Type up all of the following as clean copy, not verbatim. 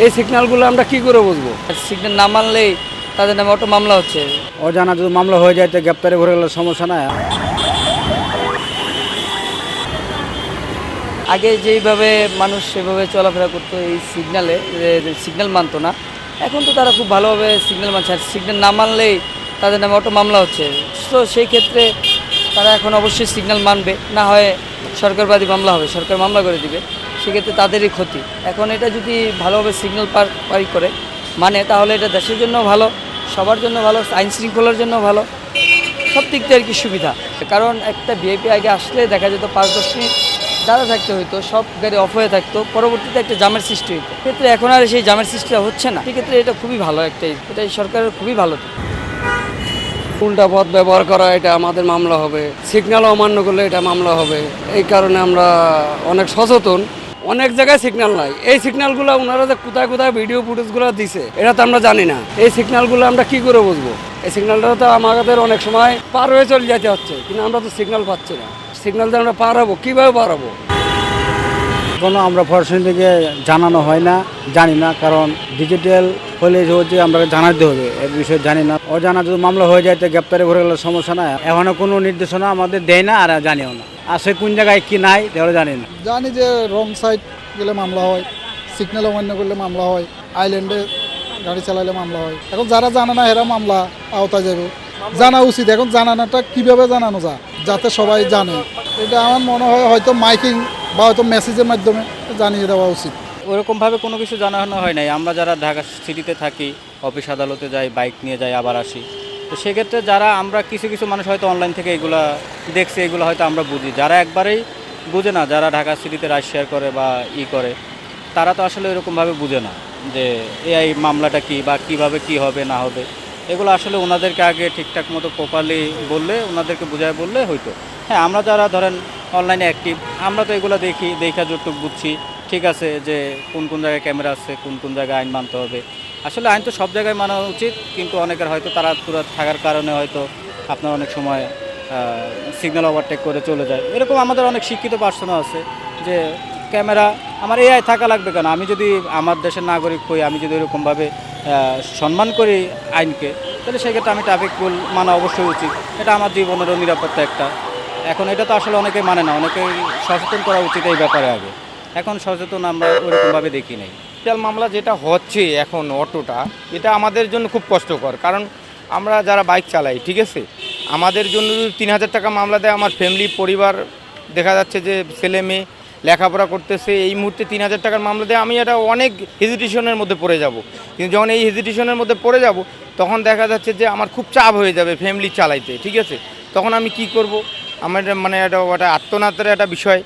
এই সিগন্যালগুলো আমরা কি করে বুঝবো? সিগন্যাল না মানলেই তাদের নামে অটো মামলা হচ্ছে। অজানা যদি মামলা হয়ে যায় তো গ্রেপ্তারে ভরে গেলে সমস্যা না। আগে যেইভাবে মানুষ সেভাবে চলাফেরা করতো এই সিগন্যালে, সিগন্যাল মানতো না, এখন তো তারা খুব ভালোভাবে সিগন্যাল মানছে। আর সিগন্যাল না মানলেই তাদের নামে অটো মামলা হচ্ছে। তো সেই ক্ষেত্রে তারা এখন অবশ্যই সিগন্যাল মানবে, না হয় সরকারবাদী মামলা হবে, সরকার মামলা করে দিবে, সেক্ষেত্রে তাদেরই ক্ষতি। এখন এটা যদি ভালোভাবে সিগন্যাল পারি করে মানে, তাহলে এটা দেশের জন্য ভালো, সবার জন্য ভালো, আইন শৃঙ্খলার জন্য ভালো, সব দিক দিয়ে আর কি সুবিধা। কারণ একটা ভিআইপি আগে আসলে দেখা যেত 5-10 মিনিট দাঁড়া থাকতে হইতো, সব গাড়ি অফ হয়ে থাকতো, পরবর্তীতে একটা জামের সৃষ্টি হইতো। ক্ষেত্রে এখন আর সেই জামের সৃষ্টিটা হচ্ছে না। সেক্ষেত্রে এটা খুবই ভালো এটাই সরকারের খুবই ভালো। উল্টা পথ ব্যবহার করা, এটা আমাদের মামলা হবে। সিগন্যাল অমান্য করলে এটা মামলা হবে। এই কারণে আমরা অনেক সচেতন। অনেক জায়গায় সিগন্যাল নাই। এই সিগন্যালগুলো ওনারা যে কোথায় কোথায় ভিডিও ফুটেজগুলো দিছে এটা তো আমরা জানি না। এই সিগন্যালগুলো আমরা কি করে বুঝবো? এই সিগন্যালটা তো আমাদের অনেক সময় পার হয়ে চলে যেতে হচ্ছে, কিন্তু আমরা তো সিগন্যাল পাচ্ছি না। সিগন্যাল দিয়ে আমরা পার হবো, কীভাবে পার হবো? কোনো আমরা প্রশাসন থেকে জানানো হয় না, জানি না। কারণ ডিজিটাল হলে হচ্ছে আমরা জানাতে হবে, এর বিষয়ে জানি না। অজানা যদি মামলা হয়ে যায় তো গ্রেপ্তারে ভরে গেলে সমস্যা না। এখনও কোনো নির্দেশনা আমাদের দেয় না, আর জানিও না। আসে কোন জায়গায় কি নাই তাহলে জানি না। জানি যে রং সাইড গেলে মামলা হয়, সিগন্যাল অমান্য করলে মামলা হয়, আইল্যান্ডে গাড়ি চালালে মামলা হয়। এখন যারা জানে না এরা মামলা আওতায় যাবে। জানা উচিত। এখন জানানোটা কীভাবে জানানো যায় যাতে সবাই জানে, এটা আমার মনে হয় হয়তো মাইকিং বা হয়তো মেসেজের মাধ্যমে জানিয়ে দেওয়া উচিত। ওরকমভাবে কোনো কিছু জানানো হয় নাই। আমরা যারা ঢাকা সিটিতে থাকি, অফিস আদালতে যাই, বাইক নিয়ে যাই, আবার আসি। তো সেক্ষেত্রে যারা আমরা কিছু কিছু মানুষ হয়তো অনলাইন থেকে এগুলা দেখছি, এগুলো হয়তো আমরা বুঝি। যারা একবারেই বুঝে না, যারা ঢাকা সিটিতে রাইড শেয়ার করে বা করে, তারা তো আসলে এরকমভাবে বুঝে না যে এই মামলাটা কি বা কিভাবে কি হবে না হবে। এগুলো আসলে ওনাদেরকে আগে ঠিকঠাক মতো প্রপারলি বললে, ওনাদেরকে বোঝায় বললে হয়তো। হ্যাঁ, আমরা যারা ধরেন অনলাইনে অ্যাক্টিভ, আমরা তো এগুলো দেখা যতটুকু বুঝছি। ঠিক আছে যে কোন কোন জায়গায় ক্যামেরা আছে, কোন কোন জায়গায় আইন মানতে হবে। আসলে আইন তো সব জায়গায় মানা উচিত, কিন্তু অনেকের হয়তো তাড়াহুড়ো থাকার কারণে হয়তো আপনার অনেক সময় সিগন্যাল ওভারটেক করে চলে যায়। এরকম আমাদের অনেক শিক্ষিত পার্সনও আছে যে ক্যামেরা আমার এআই থাকা লাগবে কেন? আমি যদি আমার দেশের নাগরিক হই, আমি যদি এরকমভাবে সম্মান করি আইনকে, তাহলে সেক্ষেত্রে আমি ট্রাফিক রুল মানা অবশ্যই উচিত। এটা আমার জীবনেরও নিরাপত্তা একটা। এখন এটা তো আসলে অনেকেই মানে না, অনেকেই সচেতন করা উচিত এই ব্যাপারে আগে। এখন সচেতন আমরা ওইরকমভাবে দেখি নাই। ডিজিটাল মামলা যেটা হচ্ছে এখন অটোটা, এটা আমাদের জন্য খুব কষ্টকর। কারণ আমরা যারা বাইক চালাই, ঠিক আছে, আমাদের জন্য যদি 3000 টাকা মামলা দেয়, আমার ফ্যামিলি পরিবার দেখা যাচ্ছে যে ছেলে মেয়ে লেখাপড়া করতেছে, এই মুহূর্তে 3000 টাকার মামলা দেয়, আমি এটা অনেক হেজিটেশনের মধ্যে পড়ে যাব। কিন্তু যখন এই হেজিটেশনের মধ্যে পড়ে যাব, তখন দেখা যাচ্ছে যে আমার খুব চাপ হয়ে যাবে ফ্যামিলি চালাইতে, ঠিক আছে। তখন আমি কি করব? আমার মানে এটা আত্মনাতের একটা বিষয়।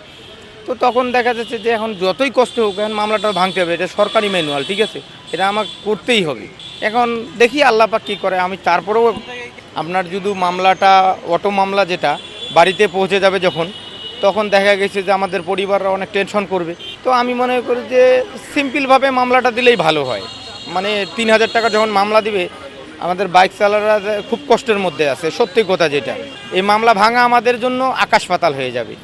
তো তখন দেখা যাচ্ছে যে এখন যতই কষ্ট হোক, এখন মামলাটা ভাঙতে হবে। এটা সরকারি ম্যানুয়াল, ঠিক আছে, এটা আমাকে করতেই হবে। এখন দেখি আল্লাহ পাক কী করে। আমি তারপরেও আপনার যদি মামলাটা অটো মামলা যেটা বাড়িতে পৌঁছে যাবে যখন, তখন দেখা গেছে যে আমাদের পরিবাররা অনেক টেনশন করবে। তো আমি মনে করি যে সিম্পলভাবে মামলাটা দিলেই ভালো হয়। মানে 3000 টাকা যখন মামলা দিবে, আমাদের বাইক চালারা খুব কষ্টের মধ্যে আছে, সত্যি কথা যেটা। এই মামলা ভাঙা আমাদের জন্য আকাশ পাতাল হয়ে যাবে।